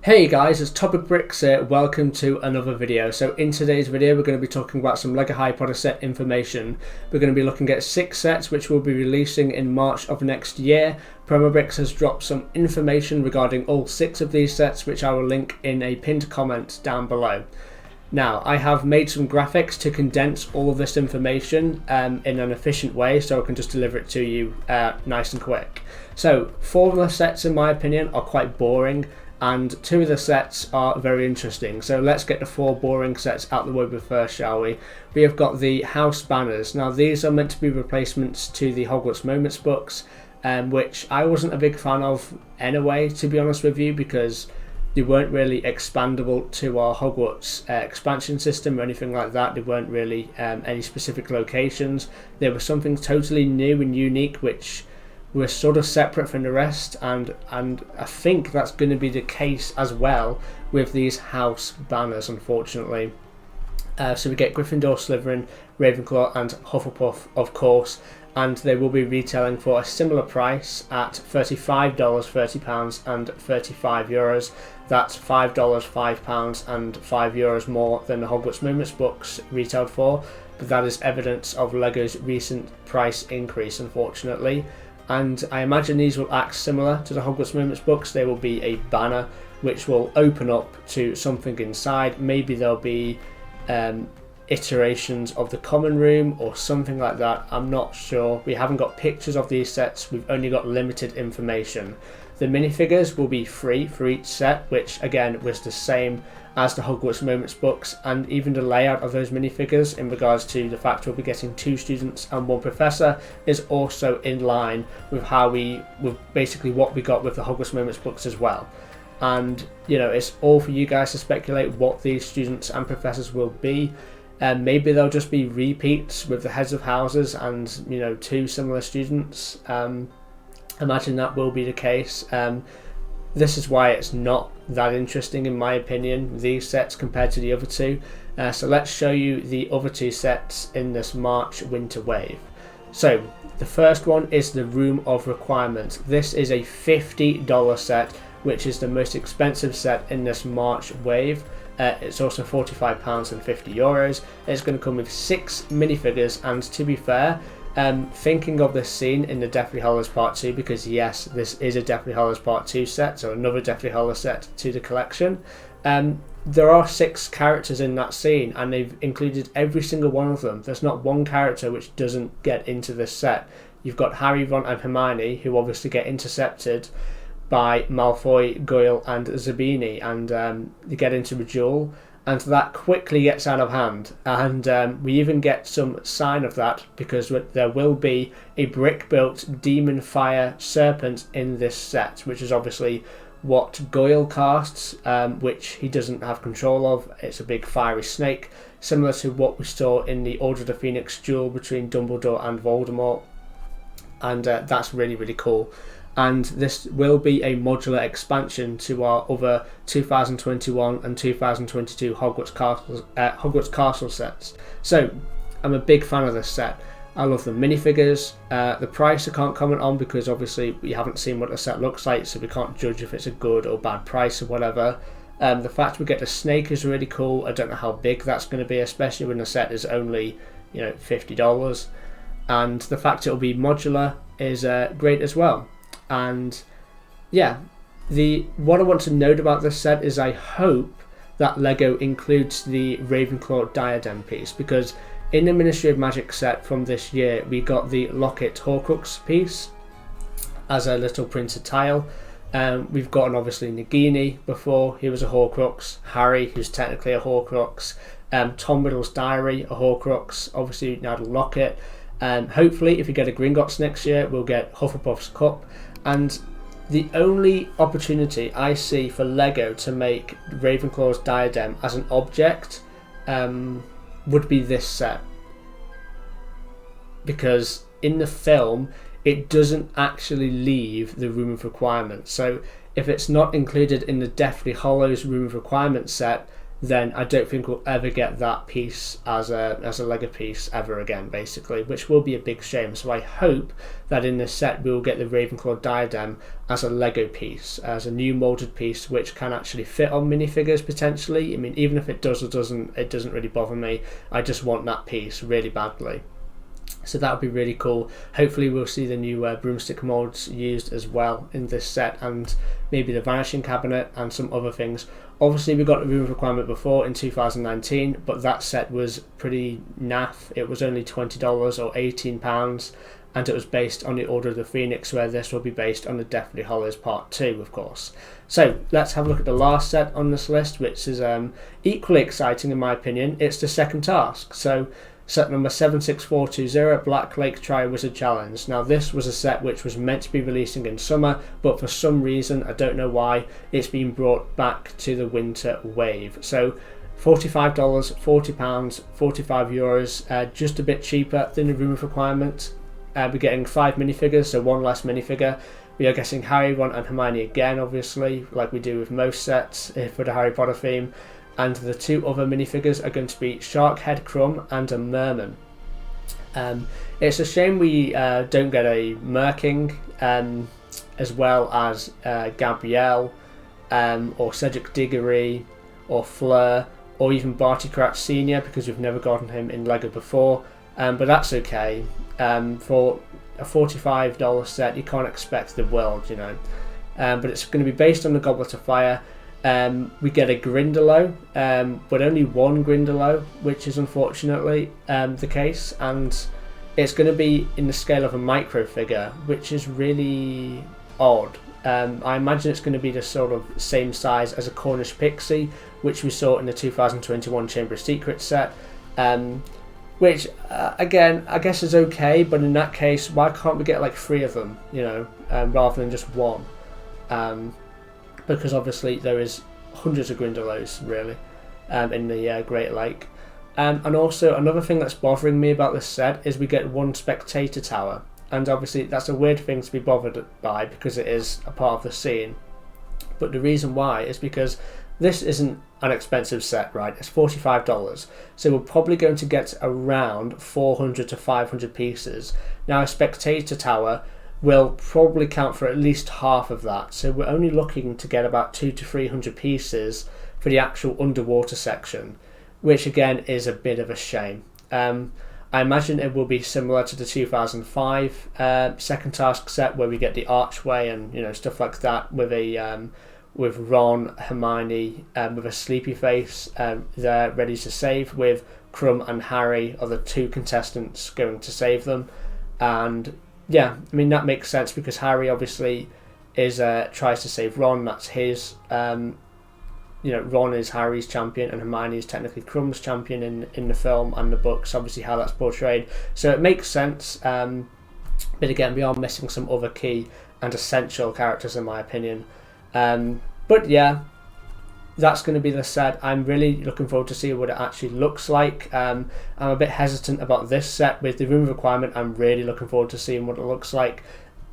Hey guys, it's TopicBricks here. Welcome to another video. So in today's video we're going to be talking about some LEGO Harry Potter set information. We're going to be looking at 6 sets which we'll be releasing in March of next year. TopicBricks has dropped some information regarding all 6 of these sets, which I will link in a pinned comment down below. Now, I have made some graphics to condense all of this information in an efficient way so I can just deliver it to you nice and quick. So 4 of the sets in my opinion are quite boring, and 2 of the sets are very interesting. So let's get the 4 boring sets out the way first, shall we? We have got the house banners. Now these are meant to be replacements to the Hogwarts Moments books, which I wasn't a big fan of anyway, to be honest with you, because they weren't really expandable to our Hogwarts expansion system or anything like that. They weren't really any specific locations. They were something totally new and unique, which were sort of separate from the rest, and I think that's going to be the case as well with these house banners, unfortunately. So we get Gryffindor, Slytherin, Ravenclaw and Hufflepuff, of course, and they will be retailing for a similar price at $35, £30 and €35. That's $5, £5 and €5 more than the Hogwarts Moments books retailed for, but that is evidence of LEGO's recent price increase, unfortunately. And I imagine these will act similar to the Hogwarts Moments books. There will be a banner which will open up to something inside. Maybe there'll be iterations of the common room or something like that. I'm not sure. We haven't got pictures of these sets. We've only got limited information. The minifigures will be free for each set, which again was the same as the Hogwarts Moments books, and even the layout of those minifigures in regards to the fact we'll be getting 2 students and 1 professor is also in line with basically what we got with the Hogwarts Moments books as well. And you know, it's all for you guys to speculate what these students and professors will be. Maybe they'll just be repeats with the heads of houses and, you know, 2 similar students. Imagine that will be the case. This is why it's not that interesting in my opinion, these sets compared to the other 2. So let's show you the other 2 sets in this March winter wave. So the first one is the Room of Requirements. This is a $50 set, which is the most expensive set in this March wave. It's also £45 and €50. It's going to come with 6 minifigures, and to be fair, thinking of this scene in the Deathly Hallows Part 2, because yes, this is a Deathly Hallows Part 2 set, so another Deathly Hallows set to the collection. There are 6 characters in that scene, and they've included every single one of them. There's not one character which doesn't get into this set. You've got Harry, Ron and Hermione, who obviously get intercepted by Malfoy, Goyle and Zabini, and they get into a duel, and that quickly gets out of hand, and we even get some sign of that because there will be a brick-built demon fire serpent in this set, which is obviously what Goyle casts, which he doesn't have control of. It's a big fiery snake, similar to what we saw in the Order of the Phoenix duel between Dumbledore and Voldemort, and that's really, really cool. And this will be a modular expansion to our other 2021 and 2022 Hogwarts Castle sets. So I'm a big fan of this set. I love the minifigures. The price I can't comment on because obviously we haven't seen what the set looks like, so we can't judge if it's a good or bad price or whatever. The fact we get the snake is really cool. I don't know how big that's going to be, especially when the set is only, you know, $50. And the fact it will be modular is great as well. And yeah, what I want to note about this set is I hope that LEGO includes the Ravenclaw diadem piece, because in the Ministry of Magic set from this year we got the Locket Horcrux piece as a little printed tile. We've gotten obviously Nagini before, he was a Horcrux, Harry, who's technically a Horcrux, Tom Riddle's diary, a Horcrux, obviously now the Locket. Hopefully if we get a Gringotts next year we'll get Hufflepuff's cup. And the only opportunity I see for LEGO to make Ravenclaw's diadem as an object would be this set, because in the film it doesn't actually leave the Room of Requirements. So if it's not included in the Deathly Hallows Room of Requirements set, then I don't think we'll ever get that piece as a Lego piece ever again, basically, which will be a big shame. So I hope that in this set we will get the Ravenclaw diadem as a Lego piece, as a new molded piece which can actually fit on minifigures potentially. I mean, even if it does or doesn't, it doesn't really bother me. I just want that piece really badly. So that would be really cool. Hopefully we'll see the new broomstick molds used as well in this set, and maybe the vanishing cabinet and some other things. Obviously we got the room requirement before in 2019, but that set was pretty naff. It was only $20 or £18, and it was based on the Order of the Phoenix, where this will be based on the Deathly Hallows Part 2, of course. So let's have a look at the last set on this list, which is equally exciting in my opinion. It's the second task. So set number 76420, Black Lake Tri-Wizard Challenge. Now this was a set which was meant to be releasing in summer, but for some reason, I don't know why, it's been brought back to the winter wave. So $45, £40, €45, just a bit cheaper than the room of requirement. We're getting 5 minifigures, so 1 less minifigure. We are getting Harry, Ron and Hermione again, obviously, like we do with most sets for the Harry Potter theme. And the 2 other minifigures are going to be Shark Head Crumb and a Merman. It's a shame we don't get a Merking, as well as Gabrielle, or Cedric Diggory, or Fleur, or even Barty Crouch Sr., because we've never gotten him in LEGO before, but that's okay. For a $45 set, you can't expect the world, you know. But it's going to be based on the Goblet of Fire. We get a Grindylow, but only 1 Grindylow, which is unfortunately the case, and it's going to be in the scale of a micro figure, which is really odd. I imagine it's going to be the sort of same size as a Cornish Pixie, which we saw in the 2021 Chamber of Secrets set, which again I guess is okay, but in that case why can't we get like 3 of them, you know, rather than just 1? Because obviously there is hundreds of Grindylows really in the Great Lake. And also another thing that's bothering me about this set is we get 1 spectator tower, and obviously that's a weird thing to be bothered by because it is a part of the scene, but the reason why is because this isn't an expensive set, right? It's $45, so we're probably going to get around 400 to 500 pieces. Now a spectator tower will probably count for at least half of that, so we're only looking to get about 200 to 300 pieces for the actual underwater section, which again is a bit of a shame. I imagine it will be similar to the 2005 second task set, where we get the archway and, you know, stuff like that, with a with Ron, Hermione with a sleepy face there ready to save, with Crumb and Harry are the 2 contestants going to save them. And yeah, I mean that makes sense because Harry obviously is tries to save Ron. That's his. You know, Ron is Harry's champion and Hermione is technically Crumb's champion in the film and the books. Obviously, how that's portrayed, so it makes sense. But again, we are missing some other key and essential characters, in my opinion. But yeah, that's going to be the set. I'm really looking forward to see what it actually looks like. I'm a bit hesitant about this set with the room requirement. I'm really looking forward to seeing what it looks like.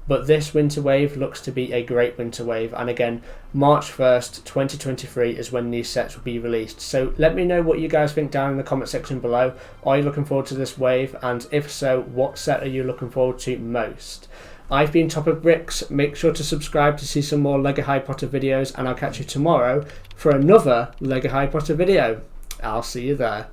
But this winter wave looks to be a great winter wave, and again, March 1st, 2023 is when these sets will be released. So let me know what you guys think down in the comment section below. Are you looking forward to this wave? And if so, what set are you looking forward to most? I've been TopicBricks. Make sure to subscribe to see some more LEGO Harry Potter videos, and I'll catch you tomorrow for another LEGO Harry Potter video. I'll see you there.